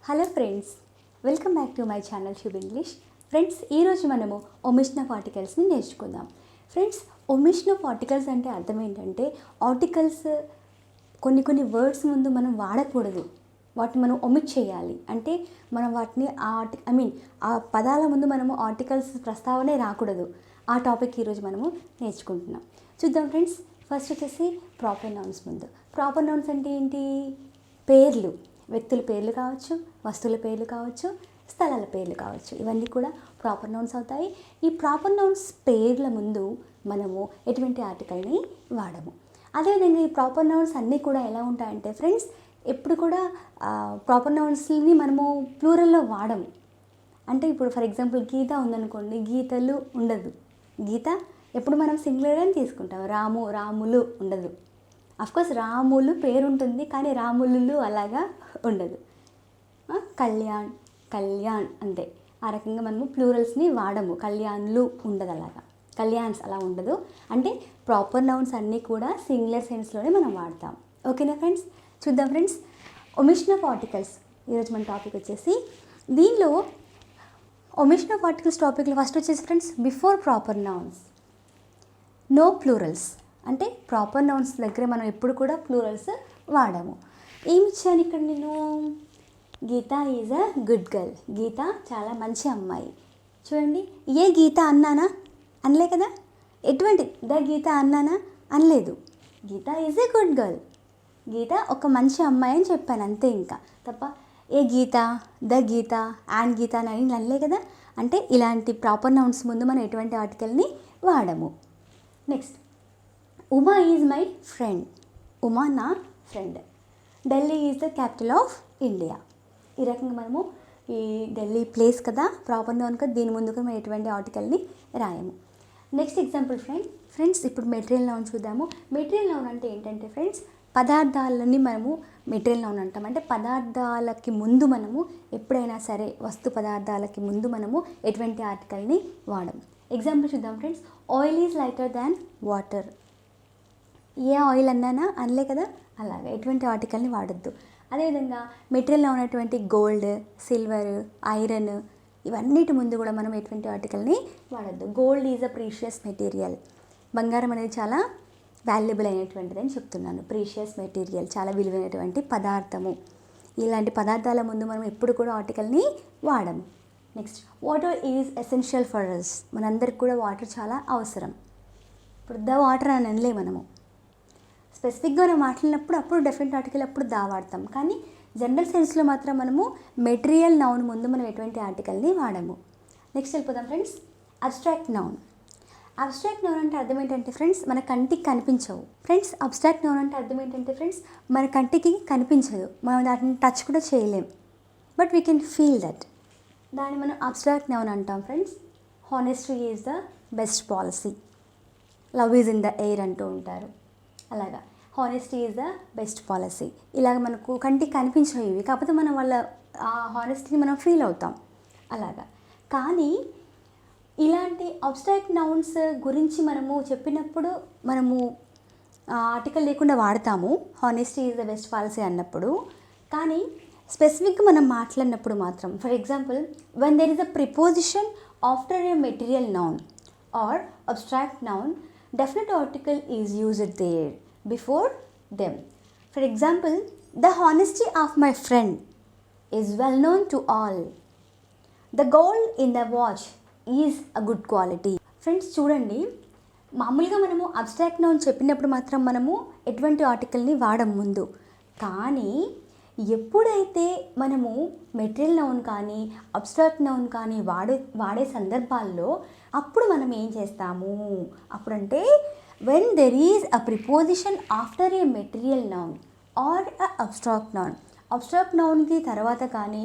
Hello friends, welcome back to my channel tube English. Friends, ఈరోజు మనము omission of ఆర్టికల్స్ని నేర్చుకుందాం. Friends, omission of articles అంటే అర్థం ఏంటంటే ఆర్టికల్స్ కొన్ని వర్డ్స్ ముందు మనం వాడకూడదు, వాటిని మనం ఒమిట్ చేయాలి. అంటే మనం వాటిని ఆ పదాల ముందు మనము ఆర్టికల్స్ ప్రస్తావనే రాకూడదు. ఆ టాపిక్ ఈరోజు మనము నేర్చుకుంటున్నాం. చూద్దాం ఫ్రెండ్స్. ఫస్ట్ వచ్చేసి ప్రాపర్ నౌన్స్. ముందు ప్రాపర్ నౌన్స్ అంటే ఏంటి? పేర్లు, వ్యక్తుల పేర్లు కావచ్చు, వస్తువుల పేర్లు కావచ్చు, స్థలాల పేర్లు కావచ్చు, ఇవన్నీ కూడా ప్రాపర్ నౌన్స్ అవుతాయి. ఈ ప్రాపర్ నౌన్స్ పేర్ల ముందు మనము ఎటువంటి ఆర్టికల్ని వాడము. అదేవిధంగా ఈ ప్రాపర్ నౌన్స్ అన్నీ కూడా ఎలా ఉంటాయంటే ఫ్రెండ్స్, ఎప్పుడు కూడా ప్రాపర్ నౌన్స్ని మనము ప్లూరల్లో వాడము. అంటే ఇప్పుడు ఫర్ ఎగ్జాంపుల్ గీత ఉందనుకోండి, గీతలు ఉండదు. గీత ఎప్పుడు మనం సింగులర్గానే తీసుకుంటాం. రాము, రాములు ఉండదు. అఫ్కోర్స్ రాములు పేరు ఉంటుంది, కానీ రాములు అలాగా ఉండదు. కళ్యాణ్, కళ్యాణ్ అంతే. ఆ రకంగా మనము ప్లూరల్స్ని వాడము. కళ్యాణ్లు ఉండదు, అలాగా కళ్యాణ్స్ అలా ఉండదు. అంటే ప్రాపర్ నౌన్స్ అన్నీ కూడా సింగులర్ సెన్స్లోనే మనం వాడతాం. ఓకేనా ఫ్రెండ్స్? చూద్దాం ఫ్రెండ్స్, ఒమిషన్ ఆఫ్ ఆర్టికల్స్ ఈరోజు మన టాపిక్ వచ్చేసి. దీనిలో ఒమిషన్ ఆఫ్ ఆర్టికల్స్ టాపిక్లో ఫస్ట్ వచ్చేసి friends, before proper nouns no plurals. అంటే ప్రాపర్ నౌన్స్ దగ్గర మనం ఎప్పుడు కూడా ప్లూరల్స్ వాడాము. ఏమి ఇచ్చాను ఇక్కడ నేను? గీత ఈజ్ అ గుడ్ గర్ల్. గీత చాలా మంచి అమ్మాయి. చూడండి, ఏ గీత అన్నానా? అనలే కదా. ఎటువంటి ద గీత అన్నానా? అనలేదు. గీత ఈజ్ ఎ గుడ్ గర్ల్. గీత ఒక మంచి అమ్మాయి అని చెప్పాను అంతే, ఇంకా తప్ప ఏ గీత, ద గీత, అండ్ గీత అని అనలే కదా. అంటే ఇలాంటి ప్రాపర్ నౌన్స్ ముందు మనం ఎటువంటి ఆర్టికల్ని వాడము. Next, Uma is my friend. Uma నా friend. Delhi is the capital of India. ఈ రకంగా మనము ఈ ఢిల్లీ ప్లేస్ కదా, ప్రాపర్ నౌన్ కదా, దీని ముందుకు మనం ఎటువంటి ఆర్టికల్ని రాయము. నెక్స్ట్ ఎగ్జాంపుల్ ఫ్రెండ్స్, ఇప్పుడు మెటీరియల్ నౌన్ చూద్దాము. మెటీరియల్ నౌన్ అంటే ఏంటంటే ఫ్రెండ్స్, పదార్థాలని మనము మెటీరియల్ నౌన్ అంటాం. అంటే పదార్థాలకి ముందు మనము ఎప్పుడైనా సరే, వస్తు పదార్థాలకి ముందు మనము ఎటువంటి ఆర్టికల్ని వాడము. ఎగ్జాంపుల్ చూద్దాం friends. Oil is lighter than water. A oil అన్నానా? అనలే కదా. అలాగే ఎటువంటి ఆర్టికల్ని వాడద్దు. అదేవిధంగా మెటీరియల్లో ఉన్నటువంటి గోల్డ్, సిల్వర్, ఐరన్, ఇవన్నిటి ముందు కూడా మనం ఎటువంటి ఆర్టికల్ని వాడద్దు. Gold is a precious material. బంగారం అనేది చాలా వాల్యుబుల్ అయినటువంటిది అని చెప్తున్నాను. ప్రీషియస్ మెటీరియల్, చాలా విలువైనటువంటి పదార్థము. ఇలాంటి పదార్థాల ముందు మనం ఎప్పుడు కూడా ఆర్టికల్ని వాడము. Next, water is essential for us. మనందరికి కూడా వాటర్ చాలా అవసరం. ఇప్పుడు ద వాటర్ అని అనలే మనము. స్పెసిఫిక్గా మనం మాట్లాడినప్పుడు అప్పుడు డెఫినెట్ ఆర్టికల్ అప్పుడు దా వాడతాం. కానీ జనరల్ సెన్స్లో మాత్రం మనము మెటీరియల్ నౌన్ ముందు మనం ఎటువంటి ఆర్టికల్ని వాడము. నెక్స్ట్ వెళ్ళిపోదాం friends. Abstract noun. Abstract noun అంటే అర్థం ఏంటంటే ఫ్రెండ్స్, మన కంటికి కనిపించవు. ఫ్రెండ్స్, అబ్స్ట్రాక్ట్ నౌన్ అంటే అర్థం ఏంటంటే ఫ్రెండ్స్, మన కంటికి కనిపించదు, మనం దాన్ని టచ్ కూడా చేయలేం, but we can feel that. దాన్ని మనం అబ్స్ట్రాక్ట్ నౌన్ అంటాం friends. Honesty is the best policy. Love is in the air అంటూ ఉంటారు. అలాగా honesty is the best policy. ఇలాగ మనకు కంటికి కనిపించవు ఇవి, కాకపోతే మనం వాళ్ళ ఆ హానెస్టీని మనం ఫీల్ అవుతాం అలాగా. కానీ ఇలాంటి అబ్స్ట్రాక్ట్ నౌన్స్ గురించి మనము చెప్పినప్పుడు మనము ఆర్టికల్ లేకుండా వాడతాము, honesty is the best policy అన్నప్పుడు. కానీ స్పెసిఫిక్గా మనం మాట్లాడినప్పుడు మాత్రం, for example, when there is a preposition after a material noun are abstract noun, definite article is used there before them. For example, the honesty of my friend is well known to all. The gold in the watch is a good quality. Friends చూడండి, మామూలుగా మనము abstract noun చెప్పినప్పుడు మాత్రం మనము ఎటువంటి ఆర్టికల్ని వాడం ముందు. కానీ ఎప్పుడైతే మనము మెటీరియల్ నౌన్ కానీ అబ్స్ట్రాక్ట్ నౌన్ కానీ వాడే సందర్భాల్లో అప్పుడు మనం ఏం చేస్తాము? అప్పుడంటే when there is a preposition after a material noun or a abstract noun. Abstract నౌన్కి తర్వాత కానీ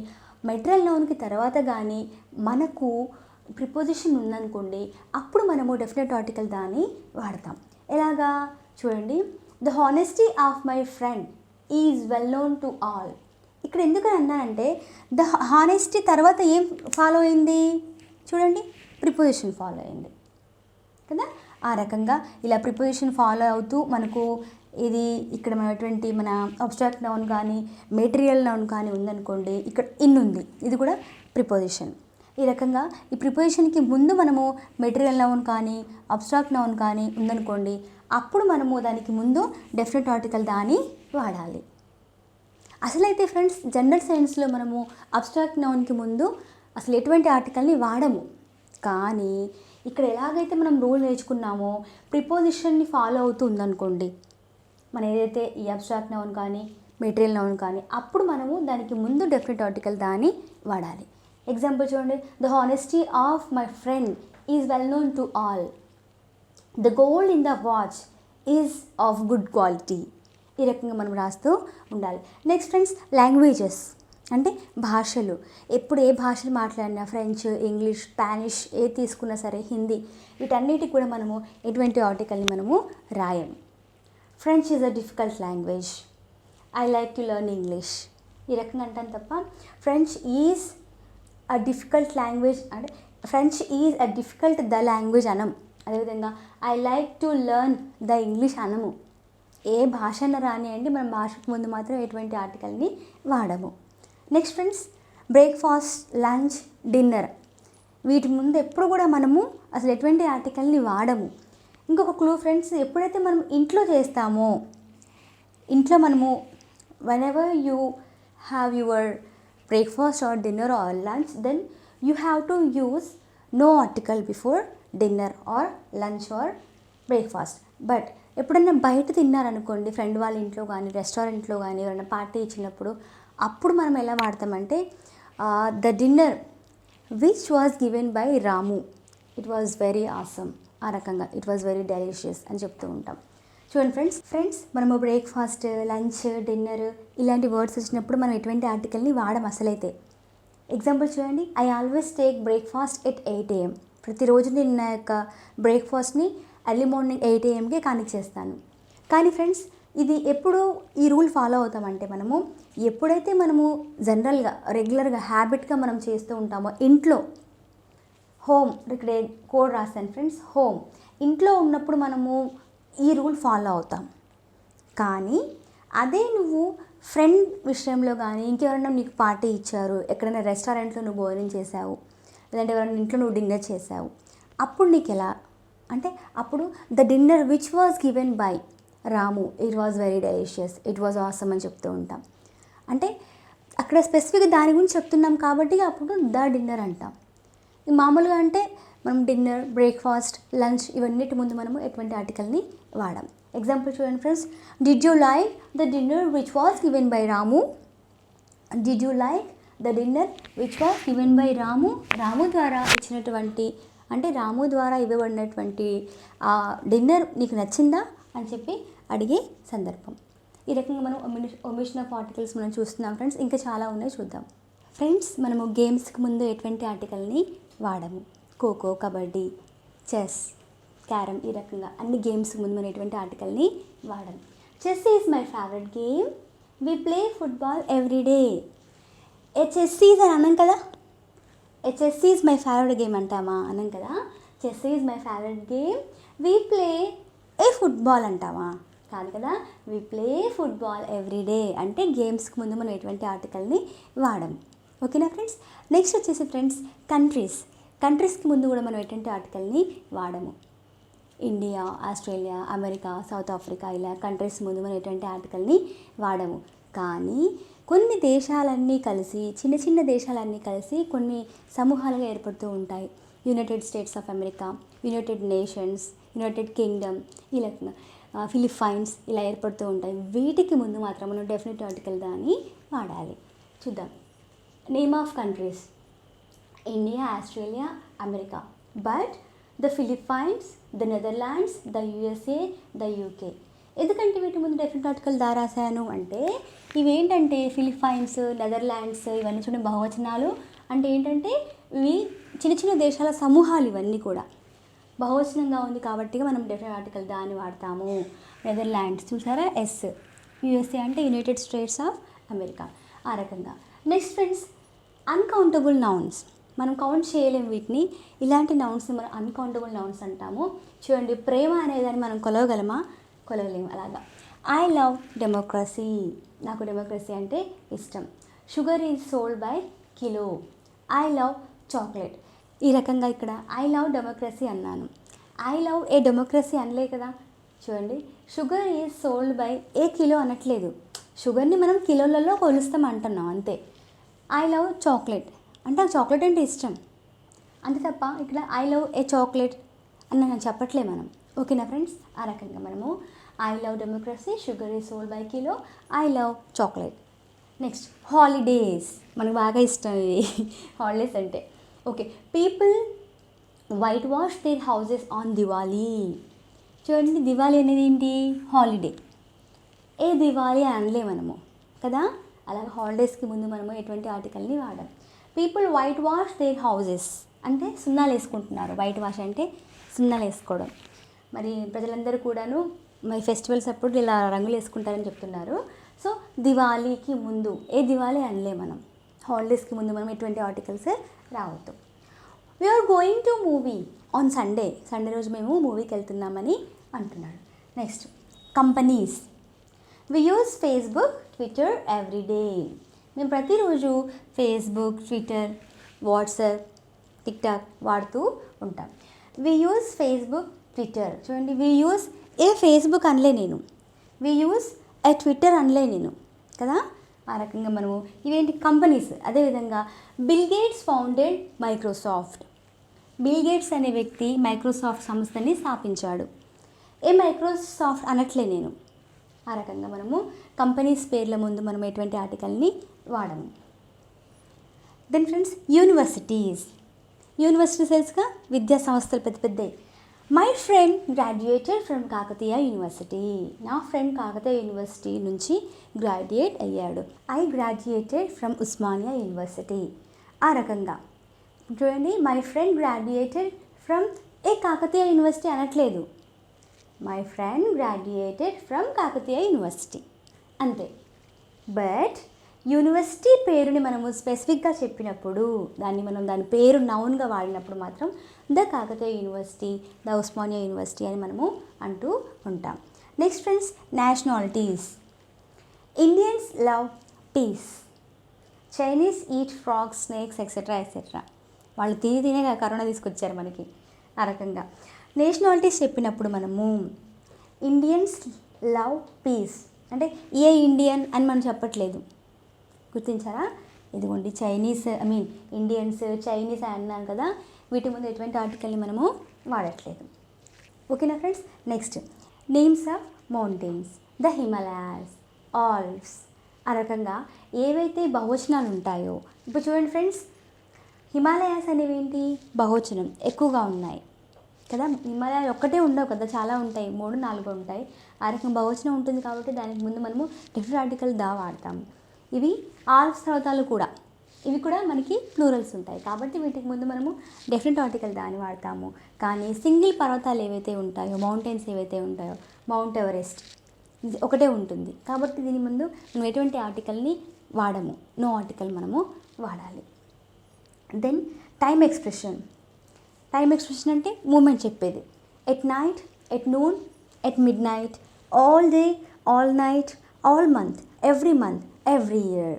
మెటీరియల్ నౌన్కి తర్వాత కానీ మనకు ప్రిపోజిషన్ ఉందనుకోండి, అప్పుడు మనము డెఫినెట్ ఆర్టికల్ దాన్ని వాడతాం. ఎలాగా చూడండి, the honesty of my friend is well known to all. ఇక్కడ ఎందుకని అన్నానంటే, ద హానెస్టీ తర్వాత ఏం ఫాలో అయింది? చూడండి, ప్రిపోజిషన్ ఫాలో అయింది కదా. ఆ రకంగా ఇలా ప్రిపోజిషన్ ఫాలో అవుతూ మనకు ఇది ఇక్కడ మనటువంటి మన అబ్స్ట్రాక్ట్ నౌన్ కానీ మెటీరియల్ నౌన్ కానీ ఉందనుకోండి, ఇక్కడ ఇన్ ఉంది, ఇది కూడా ప్రిపోజిషన్. ఈ రకంగా ఈ ప్రిపోజిషన్కి ముందు మనము మెటీరియల్ నౌన్ కానీ అబ్స్ట్రాక్ట్ నౌన్ కానీ ఉందనుకోండి, అప్పుడు మనము దానికి ముందు డెఫినెట్ ఆర్టికల్ దాని వాడాలి. అసలైతే ఫ్రెండ్స్ జనరల్ సైన్స్లో మనము అబ్స్ట్రాక్ట్ నౌన్కి ముందు అసలు ఎటువంటి ఆర్టికల్ని వాడము. కానీ ఇక్కడ ఎలాగైతే మనం రూల్ నేర్చుకున్నామో ప్రిపోజిషన్ని ఫాలో అవుతూ ఉందనుకోండి, మనం ఏదైతే ఈ అబ్స్ట్రాక్ట్ నౌన్ కానీ మెటీరియల్ నౌన్ కానీ, అప్పుడు మనము దానికి ముందు డెఫినెట్ ఆర్టికల్ దాన్ని వాడాలి. ఎగ్జాంపుల్ చూడండి, the honesty of my friend is well known to all. The gold in the watch is of good quality. ఈ రకంగా మనం రాస్తూ ఉండాలి. నెక్స్ట్ ఫ్రెండ్స్, లాంగ్వేజెస్ అంటే భాషలు. ఎప్పుడు ఏ భాషలు మాట్లాడినా, ఫ్రెంచ్, ఇంగ్లీష్, స్పానిష్ ఏ తీసుకున్నా సరే, హిందీ, వీటన్నిటికి కూడా మనము ఎటువంటి ఆర్టికల్ని మనము రాయం. French is a difficult language, I like to learn English. ఈ రకంగా అంటాను తప్ప French is a difficult language అంటే French is a difficult the language అనం. అదేవిధంగా I like to learn the English అనము. ఏ భాషను రానియండి, మనం భాషకు ముందు మాత్రం ఎటువంటి ఆర్టికల్ని వాడము. Next friends, breakfast, lunch, dinner, వీటి ముందు ఎప్పుడు కూడా మనము అసలు ఎటువంటి ఆర్టికల్ని వాడము. ఇంకొక క్లూ ఫ్రెండ్స్, ఎప్పుడైతే మనం ఇంట్లో చేస్తామో, ఇంట్లో మనము whenever you have your breakfast or dinner or lunch, then you have to use no article before dinner or lunch or breakfast. But ఎప్పుడైనా బయట తిన్నారనుకోండి, ఫ్రెండ్ వాళ్ళ ఇంట్లో కానీ రెస్టారెంట్లో కానీ ఎవరైనా పార్టీ ఇచ్చినప్పుడు, అప్పుడు మనం ఎలా వాడతామంటే the dinner which was given by Ramu, it was very awesome. ఆ రకంగా ఇట్ వాజ్ వెరీ డెలిషియస్ అని చెప్తూ ఉంటాం. చూడండి ఫ్రెండ్స్, మనము బ్రేక్ఫాస్ట్, లంచ్, డిన్నర్ ఇలాంటి వర్డ్స్ వచ్చినప్పుడు మనం ఎటువంటి ఆర్టికల్ని వాడడం అసలైతే. ఎగ్జాంపుల్ చూడండి, I always take breakfast at 8 AM. ప్రతిరోజు నేను నా యొక్క బ్రేక్ఫాస్ట్ని ఎర్లీ మార్నింగ్ 8 AMకి కనెక్ట్ చేస్తాను. కానీ ఫ్రెండ్స్, ఇది ఎప్పుడు ఈ రూల్ ఫాలో అవుతామంటే, మనము ఎప్పుడైతే మనము జనరల్గా రెగ్యులర్గా హ్యాబిట్గా మనం చేస్తూ ఉంటామో, ఇంట్లో హోమ్, ఇక్కడ కోడ్ రాస్తాను ఫ్రెండ్స్, హోమ్, ఇంట్లో ఉన్నప్పుడు మనము ఈ రూల్ ఫాలో అవుతాం. కానీ అదే నువ్వు ఫ్రెండ్ విషయంలో కానీ, ఇంకెవరైనా నీకు పార్టీ ఇచ్చారు, ఎక్కడైనా రెస్టారెంట్లో నువ్వు భోజనం చేసావు, లేదంటే ఎవరైనా ఇంట్లో నువ్వు డిన్నర్ చేసావు, అప్పుడు నీకు ఎలా అంటే, అప్పుడు the dinner which was given by Ramu, it was very delicious, it was awesome అని చెప్తూ ఉంటాం. అంటే అక్కడ స్పెసిఫిక్గా దాని గురించి చెప్తున్నాం కాబట్టి అప్పుడు ద డిన్నర్ అంటాం. మామూలుగా అంటే మనం డిన్నర్, బ్రేక్ఫాస్ట్, లంచ్ ఇవన్నిటి ముందు మనము ఎటువంటి ఆర్టికల్ని వాడాం. ఎగ్జాంపుల్ చూడండి friends, did you like the dinner which was given by Ramu. Did you like the dinner which was given by Ramu. Ramu ద్వారా ఇచ్చినటువంటి అంటే రాము ద్వారా ఇవ్వబడినటువంటి ఆ డిన్నర్ నీకు నచ్చిందా అని చెప్పి అడిగే సందర్భం. ఈ రకంగా మనం ఒమిషన్ ఆఫ్ ఆర్టికల్స్ మనం చూస్తున్నాం ఫ్రెండ్స్. ఇంకా చాలా ఉన్నాయి, చూద్దాం. ఫ్రెండ్స్, మనము గేమ్స్కి ముందు ఎటువంటి ఆర్టికల్ని వాడము. ఖోఖో, కబడ్డీ, చెస్, క్యారమ్, ఈ రకంగా అన్ని గేమ్స్కి ముందు మనం ఎటువంటి ఆర్టికల్ని వాడము. Chess is my favourite game, we play football every day. A chess is అని అన్నాం కదా, a chess is my favourite game అంటామా, అన్నాం కదా. Chess is my favourite game, we play a football అంటామా, కాదు కదా. We play football every day అంటే గేమ్స్కి ముందు మనం ఎటువంటి ఆర్టికల్ని వాడము. ఓకేనా ఫ్రెండ్స్. నెక్స్ట్ వచ్చేసి ఫ్రెండ్స్, కంట్రీస్కి ముందు కూడా మనం ఎటువంటి ఆర్టికల్ని వాడము. India, Australia, America, south Africa, ఇలా కంట్రీస్ ముందు మనం ఎటువంటి ఆర్టికల్ని వాడము. కానీ కొన్ని దేశాలన్నీ కలిసి, చిన్న చిన్న దేశాలన్నీ కలిసి కొన్ని సమూహాలుగా ఏర్పడుతూ ఉంటాయి. United states of America, United nations, United Kingdom, ఇలా ఫిలిప్పైన్స్ ఇలా ఏర్పడుతూ ఉంటాయి. వీటికి ముందు మాత్రం మనం డెఫినెట్ ఆర్టికల్ దాన్ని వాడాలి. చూద్దాం. Name of countries, India, Australia, America, but the Philippines, the Netherlands, the USA, the UK. ఎందుకంటే వీటి ముందు డెఫినెట్ ఆర్టికల్ దా రాశాను అంటే, ఇవేంటంటే ఫిలిప్పైన్స్, నెదర్లాండ్స్ ఇవన్నీ చూడండి బహువచనాలు. అంటే ఏంటంటే ఇవి చిన్న చిన్న దేశాల సమూహాలు, ఇవన్నీ కూడా బహువచనంగా ఉంది కాబట్టి మనం డెఫినెట్ ఆర్టికల్ దాన్ని వాడతాము. నెదర్లాండ్స్ చూసారా, ఎస్. యుఎస్ఏ అంటే యునైటెడ్ స్టేట్స్ ఆఫ్ అమెరికా. ఆ రకంగా. Next friends, uncountable nouns. మనం కౌంట్ చేయలేము వీటిని. ఇలాంటి నౌన్స్ని మనం అన్కౌంటబుల్ నౌన్స్ అంటాము. చూడండి, ప్రేమ అనేదాన్ని మనం కొలవగలమా? కొలవలేము. అలాగా ఐ లవ్ డెమోక్రసీ, నాకు డెమోక్రసీ అంటే ఇష్టం. Sugar is sold by kilo. I love chocolate. ఈ రకంగా ఇక్కడ ఐ లవ్ డెమోక్రసీ అన్నాను. ఐ లవ్ ఏ డెమోక్రసీ అనలే కదా. చూడండి, sugar is sold by A kilo అనట్లేదు. షుగర్ని మనం కిలోలలో కొలుస్తాం అంటున్నాం అంతే. ఐ లవ్ చాక్లెట్ అంటే నాకు చాక్లెట్ అంటే ఇష్టం అంతే తప్ప ఇక్కడ ఐ లవ్ ఏ చాక్లెట్ అని నేను చెప్పట్లే మనం. ఓకేనా ఫ్రెండ్స్, ఆ రకంగా మనము I love democracy, sugar is sold by kilo, I love chocolate. Next holidays, మనకు బాగా ఇష్టం ఇవి హాలిడేస్ అంటే. Okay, people whitewash their houses on Diwali. చూడండి, దివాళీ అనేది ఏంటి, హాలిడే. ఏ దివాళీ అనలే మనము కదా. అలాగే హాలిడేస్కి ముందు మనము ఎటువంటి ఆర్టికల్ని వాడాం. People whitewash their houses అంటే సున్నాలు వేసుకుంటున్నారు. వైట్ వాష్ అంటే సున్నాలు వేసుకోవడం. మరి ప్రజలందరూ కూడాను మరి ఫెస్టివల్స్ అప్పుడు ఇలా రంగులు వేసుకుంటారని చెప్తున్నారు. సో దివాళీకి ముందు ఏ దివాళీ అనలే మనం. హాలిడేస్కి ముందు మనం ఎటువంటి ఆర్టికల్స్ రావద్దు. We are going to movie on Sunday. Sunday రోజు మేము మూవీకి వెళ్తున్నామని అంటున్నాడు. Next companies. We use Facebook, Twitter everyday. మేము ప్రతిరోజు ఫేస్బుక్, ట్విట్టర్, వాట్సాప్, టిక్టాక్ వాడుతూ ఉంటాం. We use Facebook, Twitter. చూడండి, వి యూజ్ ఏ ఫేస్బుక్ అనలే నేను, వి యూజ్ ఏ ట్విట్టర్ అనలే నేను కదా. ఆ రకంగా మనము ఇవేంటి కంపెనీస్. అదేవిధంగా bill gates founded Microsoft. Bill gates అనే వ్యక్తి మైక్రోసాఫ్ట్ సంస్థని స్థాపించాడు. ఏ మైక్రోసాఫ్ట్ అనట్లే నేను. ఆ రకంగా మనము కంపెనీస్ పేర్ల ముందు మనం ఎటువంటి ఆర్టికల్ని వాడము. Then friends universities. యూనివర్సిటీస్ తెలుసుగా, విద్యా సంస్థలు పెద్ద పెద్దవి. My friend graduated from Kakatiya University. నా ఫ్రెండ్ కాకతీయ యూనివర్సిటీ నుంచి గ్రాడ్యుయేట్ అయ్యాడు. I graduated from Osmania University. ఆ రకంగా చూడండి, my friend graduated from a Kakatiya University అనట్లేదు. My friend graduated from Kakatiya University అంతే. బట్ యూనివర్సిటీ పేరుని మనము స్పెసిఫిక్గా చెప్పినప్పుడు, దాని పేరు నౌన్గా వాడినప్పుడు మాత్రం the Kakatiya University, the Osmania University అని మనము అంటూ ఉంటాం. Next friends nationalities. Indians love peace. Chinese eat frogs, snakes etcetera etcetera. వాళ్ళు తినే కరోనా తీసుకొచ్చారు మనకి. ఆ రకంగా నేషనాలిటీస్ చెప్పినప్పుడు మనము ఇండియన్స్ లవ్ పీస్ అంటే ఏ ఇండియన్ అని మనం చెప్పట్లేదు. గుర్తించారా? ఇదిగోండి చైనీస్, ఇండియన్స్, చైనీస్ అన్నాం కదా. వీటి ముందు ఎటువంటి ఆర్టికల్ని మనము వాడట్లేదు. ఓకేనా friends. Next names of mountains. The Himalayas, Alps. ఆ రకంగా ఏవైతే బహువచనాలు ఉంటాయో, ఇప్పుడు చూడండి ఫ్రెండ్స్, హిమాలయాస్ అనేవి ఏంటి, బహువచనం ఎక్కువగా ఉన్నాయి కదా. హిమాలయాలు ఒక్కటే ఉండవు కదా, చాలా ఉంటాయి, 3, 4 ఉంటాయి. ఆ రకంగా బహువచనం ఉంటుంది కాబట్టి దానికి ముందు మనము డిఫరెంట్ ఆర్టికల్ దా వాడతాము. ఇవి ఆల్ప్స్ పర్వతాలు కూడా, ఇవి కూడా మనకి ప్లూరల్స్ ఉంటాయి కాబట్టి వీటికి ముందు మనము డిఫరెంట్ ఆర్టికల్ దాన్ని వాడతాము. కానీ సింగిల్ పర్వతాలు ఏవైతే ఉంటాయో, మౌంటైన్స్ ఏవైతే ఉంటాయో, మౌంట్ ఎవరెస్ట్ ఇది ఒకటే ఉంటుంది కాబట్టి దీని ముందు మనం ఎటువంటి ఆర్టికల్ని వాడము, నో ఆర్టికల్ మనము వాడాలి. Then time expression. Time expression అంటే మూమెంట్ చెప్పేది. At night, at noon, at midnight, all day, all night, all month, every year.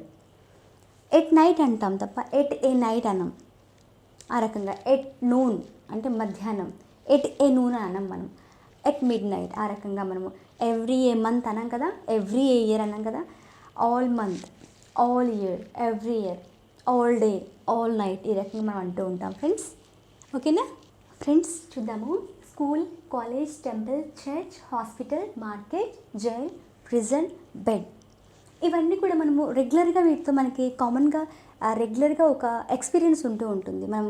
At night అంటాం తప్ప ఎట్ ఏ నైట్ అనం. ఆ రకంగా ఎట్ నూన్ అంటే మధ్యాహ్నం, ఎట్ ఏ నూన్ అనం మనం. ఎట్ మిడ్ నైట్ ఆ రకంగా మనము ఎవ్రీ ఏ మంత్ అనం కదా, ఎవ్రీ ఏ ఇయర్ అన్నాం కదా. All month, all year, every year, all day, all night ఈ రకంగా మనం అంటూ ఉంటాం ఫ్రెండ్స్. ఓకేనా ఫ్రెండ్స్, చూద్దాము. School, college, temple, church, hospital, market, jail, prison, bed. ఇవన్నీ కూడా మనము రెగ్యులర్గా వీటితో మనకి కామన్గా రెగ్యులర్గా ఒక ఎక్స్పీరియన్స్ ఉంటూ ఉంటుంది. మనం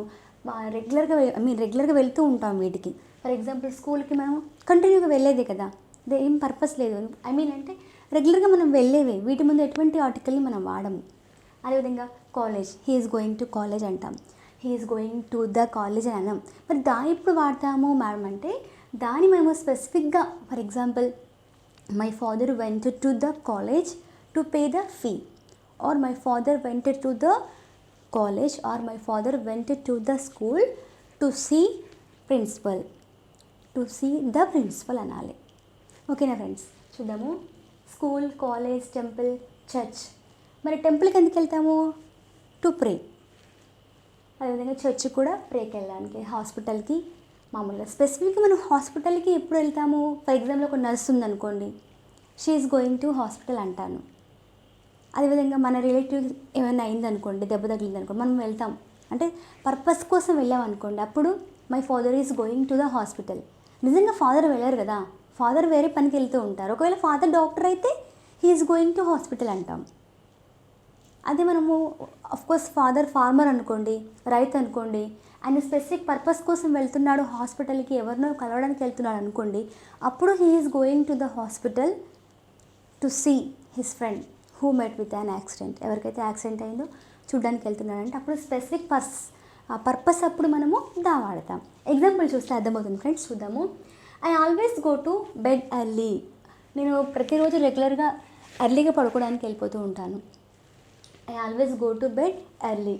రెగ్యులర్గా వెళ్తూ ఉంటాం వీటికి. ఫర్ ఎగ్జాంపుల్ స్కూల్కి మనం కంటిన్యూగా వెళ్ళేదే కదా, ఏం పర్పస్ లేదు. అంటే రెగ్యులర్గా మనం వెళ్ళేవే, వీటి ముందు ఎటువంటి ఆర్టికల్ని మనం వాడము. అదేవిధంగా college, he's going to college అంటాం, he's going to the college అని అన్నాం. మరి దాన్ని ఎప్పుడు వాడతాము మేడం అంటే, దాన్ని మేము స్పెసిఫిక్గా for example my father went to the college to pay the fee, or my father went to the college, or my father went to the school to see principal, to see the principal అనాలి. ఓకేనా friends, చూద్దాము. School, college, temple, church. మరి టెంపుల్కి ఎందుకు వెళ్తాము? To pray. అదేవిధంగా church కూడా ప్రేకి వెళ్ళడానికి. హాస్పిటల్కి మామూలుగా స్పెసిఫిక్గా మనం హాస్పిటల్కి ఎప్పుడు వెళ్తాము? ఫర్ ఎగ్జాంపుల్ ఒక నర్స్ ఉందనుకోండి, she is going to hospital అంటాను. అదేవిధంగా మన రిలేటివ్ ఏమైనా అయిందనుకోండి, దెబ్బ తగిలిందనుకోండి, మనం వెళ్తాం అంటే పర్పస్ కోసం వెళ్ళామనుకోండి, అప్పుడు my father is going to the hospital. నిజంగా ఫాదర్ వెళ్ళారు కదా, ఫాదర్ వేరే పనికి వెళ్తూ ఉంటారు. ఒకవేళ ఫాదర్ డాక్టర్ అయితే he is going to hospital అంటాం. అదే మనము కోర్స్ ఫాదర్ ఫార్మర్ అనుకోండి, రైతు అనుకోండి, ఆయన స్పెసిఫిక్ పర్పస్ కోసం వెళ్తున్నాడు హాస్పిటల్కి, ఎవరినో కలవడానికి వెళ్తున్నాడు అనుకోండి, అప్పుడు he is going to the hospital to see his friend who met with an accident. ఎవరికైతే యాక్సిడెంట్ అయిందో చూడడానికి వెళ్తున్నాడంటే అప్పుడు స్పెసిఫిక్ పర్పస్ అప్పుడు మనము దా వాడతాం. ఎగ్జాంపుల్ చూస్తే అర్థమవుతుంది ఫ్రెండ్స్. చూద్దాము. I always go to bed early. నేను ప్రతిరోజు రెగ్యులర్గా ఎర్లీగా పడుకోవడానికి వెళ్ళిపోతూ ఉంటాను. I always go to bed early.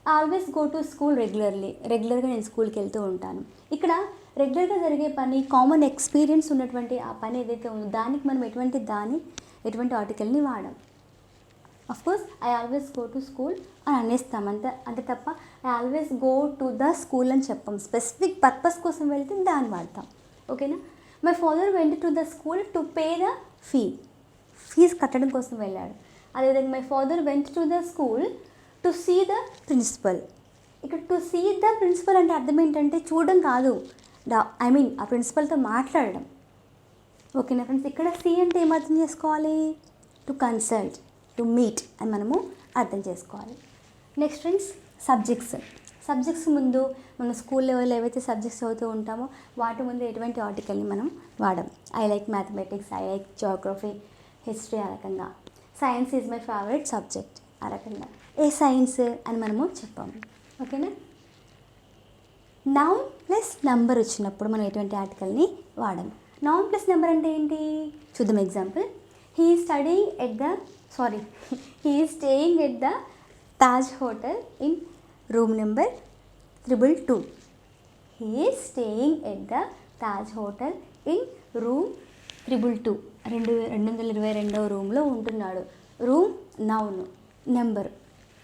I always go to school రెగ్యులర్గా నేను స్కూల్కి వెళ్తూ ఉంటాను. ఇక్కడ రెగ్యులర్గా జరిగే పని, కామన్ ఎక్స్పీరియన్స్ ఉన్నటువంటి ఆ పని ఏదైతే ఉందో దానికి మనం ఎటువంటి ఆర్టికల్ని వాడాం. Course I always go to school అని అనేస్తాం అంతే తప్ప I always go to the school అని చెప్పాం. స్పెసిఫిక్ పర్పస్ కోసం వెళ్తే దాన్ని వాడతాం. ఓకేనా. My father went to the school to pay the fees కట్టడం కోసం వెళ్ళాడు. అదేవిధంగా my father went to the school to see the principal. ఇక్కడ టు సీ ద ప్రిన్సిపల్ అంటే అర్థం ఏంటంటే చూడడం కాదు, ఆ ప్రిన్సిపల్తో మాట్లాడడం. ఓకేనా ఫ్రెండ్స్. ఇక్కడ సీ అంటే ఏం అర్థం చేసుకోవాలి? టు కన్సల్ట్, టు మీట్ అని మనము అర్థం చేసుకోవాలి. నెక్స్ట్ ఫ్రెండ్స్, సబ్జెక్ట్స్ ముందు మనం స్కూల్ లెవెల్లో ఏవైతే సబ్జెక్ట్స్ చదువుతూ ఉంటామో వాటి ముందు ఎటువంటి ఆర్టికల్ని మనం వాడాం. I like mathematics, I like geography, history, ఆ రకంగా. Science is my favourite subject, ఆ రకంగా. ఏ సైన్స్ అని మనము చెప్పాము. ఓకేనా. నౌన్ ప్లస్ నెంబర్ వచ్చినప్పుడు మనం ఎటువంటి ఆర్టికల్ని వాడాం. నౌన్ ప్లస్ నెంబర్ అంటే ఏంటి చూద్దాం. Example, he is staying at the Taj hotel in room number 222. He is staying at the Taj hotel in room 222. 222వ రూమ్లో ఉంటున్నాడు. Room noun, number.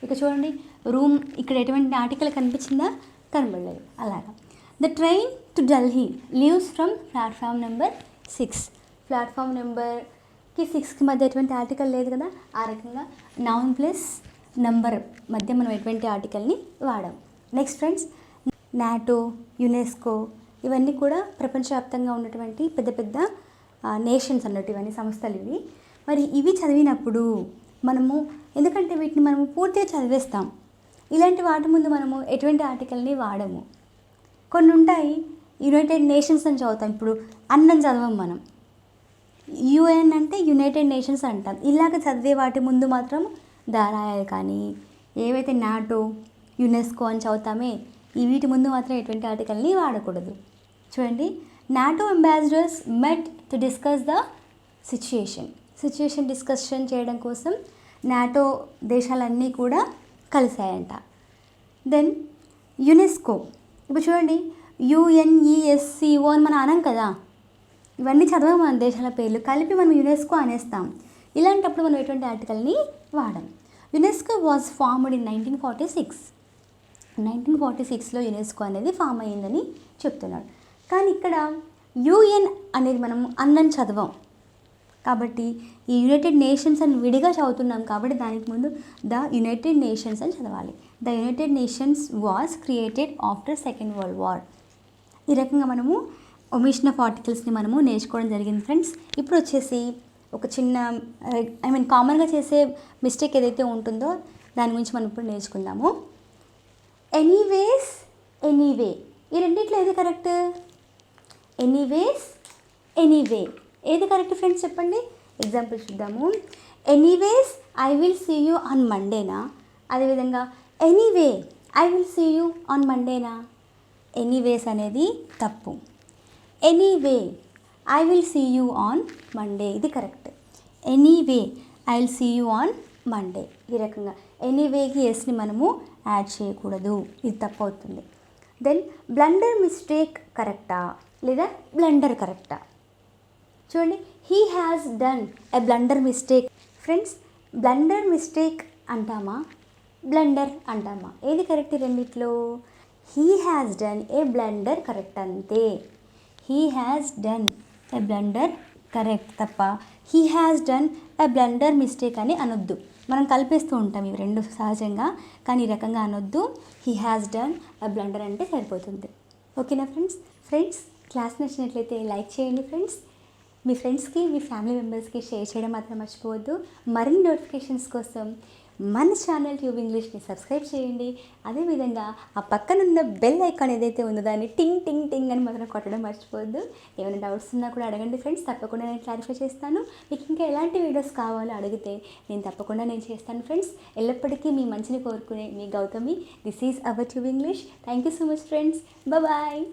ఇక చూడండి, రూమ్ ఇక్కడ ఎటువంటి ఆర్టికల్ కనిపించిందా? కనబడలేదు. అలాగా. The train to Delhi leaves from platform number 6. Platform నెంబర్కి 6కి మధ్య ఎటువంటి ఆర్టికల్ లేదు కదా, ఆ రకంగా నౌన్ ప్లస్ నెంబర్ మధ్య మనం ఎటువంటి ఆర్టికల్ని వాడాం. నెక్స్ట్ ఫ్రెండ్స్, నాటో, యునెస్కో ఇవన్నీ కూడా ప్రపంచవ్యాప్తంగా ఉన్నటువంటి పెద్ద పెద్ద నేషన్స్ అన్నట్టు, ఇవన్నీ సంస్థలు ఇవి. మరి ఇవి చదివినప్పుడు మనము, ఎందుకంటే వీటిని మనము పూర్తిగా చదివేస్తాం, ఇలాంటి వాటి ముందు మనము ఎటువంటి ఆర్టికల్ని వాడము. కొన్ని ఉంటాయి, యునైటెడ్ నేషన్స్ అని చదువుతాం, ఇప్పుడు అన్నం చదవం మనం. యుఎన్ అంటే యునైటెడ్ నేషన్స్ అంటాం. ఇలాగ చదివే వాటి ముందు మాత్రం దారాయాలు కానీ ఏవైతే నాటో, యునెస్కో అని చదువుతామే వీటి ముందు మాత్రం ఎటువంటి ఆర్టికల్ని వాడకూడదు. చూడండి, NATO ambassadors met to discuss the situation discussion చేయడం కోసం నాటో దేశాలన్నీ కూడా కలిశాయంట. దెన్ యునెస్కో, ఇప్పుడు చూడండి UNESCO అని మనం అనం కదా, ఇవన్నీ చదవం మన దేశాల పేర్లు కలిపి మనం యునెస్కో అనేస్తాం. ఇలాంటప్పుడు మనం ఎటువంటి ఆర్టికల్ని వాడం. యునెస్కో వాజ్ ఫార్మ్డ్ ఇన్ 1946లో యునెస్కో అనేది ఫామ్ అయ్యిందని చెప్తున్నాడు. కానీ ఇక్కడ యుఎన్ అనేది మనం అన్నం చదవం కాబట్టి ఈ యునైటెడ్ నేషన్స్ అని విడిగా చదువుతున్నాం కాబట్టి దానికి ముందు ద యునైటెడ్ నేషన్స్ అని చదవాలి. The United nations was created after second world war. ఈ రకంగా మనము ఒమిషన్ ఆఫ్ ఆర్టికల్స్ని మనము నేర్చుకోవడం జరిగింది ఫ్రెండ్స్. ఇప్పుడు వచ్చేసి ఒక చిన్న కామన్గా చేసే మిస్టేక్ ఏదైతే ఉంటుందో దాని గురించి మనం ఇప్పుడు నేర్చుకుందాము. ఎనీవేస్, ఎనీవే, ఈ రెండిట్లో ఏది కరెక్ట్? ఎనీవేస్, ఎనీవే ఏది కరెక్ట్ ఫ్రెండ్స్ చెప్పండి. ఎగ్జాంపుల్ చూద్దాము. Anyways I will see you on మండేనా, అదేవిధంగా anyway I will see you on మండేనా. ఎనీవేస్ అనేది తప్పు. Anyway I will see you on Monday ఇది correct. Anyway I will see you on Monday, ఈ రకంగా ఎనీవేకి ఎస్ని మనము యాడ్ చేయకూడదు, ఇది తప్పు అవుతుంది. దెన్ బ్లండర్ మిస్టేక్ కరెక్టా లేదా బ్లండర్ కరెక్టా? చూడండి, he has done a blunder mistake. Friends, blunder mistake అంటామా, బ్లండర్ అంటామా? ఏది కరెక్ట్ రెండిట్లో? He has done a blunder correct అంతే. He has done a blunder correct తప్ప he has done a blunder mistake అని అనొద్దు. మనం కలిపేస్తూ ఉంటాం ఇవి రెండు సహజంగా, కానీ ఈ రకంగా అనొద్దు. He has done a blunder అంటే సరిపోతుంది. ఓకేనా ఫ్రెండ్స్? క్లాస్ నచ్చినట్లయితే లైక్ చేయండి ఫ్రెండ్స్. మీ ఫ్రెండ్స్కి, మీ ఫ్యామిలీ మెంబర్స్కి షేర్ చేయడం మాత్రం మర్చిపోవద్దు. మరిన్ని నోటిఫికేషన్స్ కోసం మన ఛానల్ ట్యూబ్ ఇంగ్లీష్ని సబ్స్క్రైబ్ చేయండి. అదేవిధంగా ఆ పక్కనున్న బెల్ ఐకాన్ ఏదైతే ఉందో దాన్ని టింగ్ టింగ్ టింగ్ అని మాత్రం కొట్టడం మర్చిపోవద్దు. ఏమైనా డౌట్స్ ఉన్నా కూడా అడగండి ఫ్రెండ్స్, తప్పకుండా నేను క్లారిఫై చేస్తాను. మీకు ఇంకా ఎలాంటి వీడియోస్ కావాలో అడిగితే నేను చేస్తాను ఫ్రెండ్స్. ఎల్లప్పటికీ మీ మంచిని కోరుకునే మీ Gautami. This is our tube English. Thank you so much friends. Bye.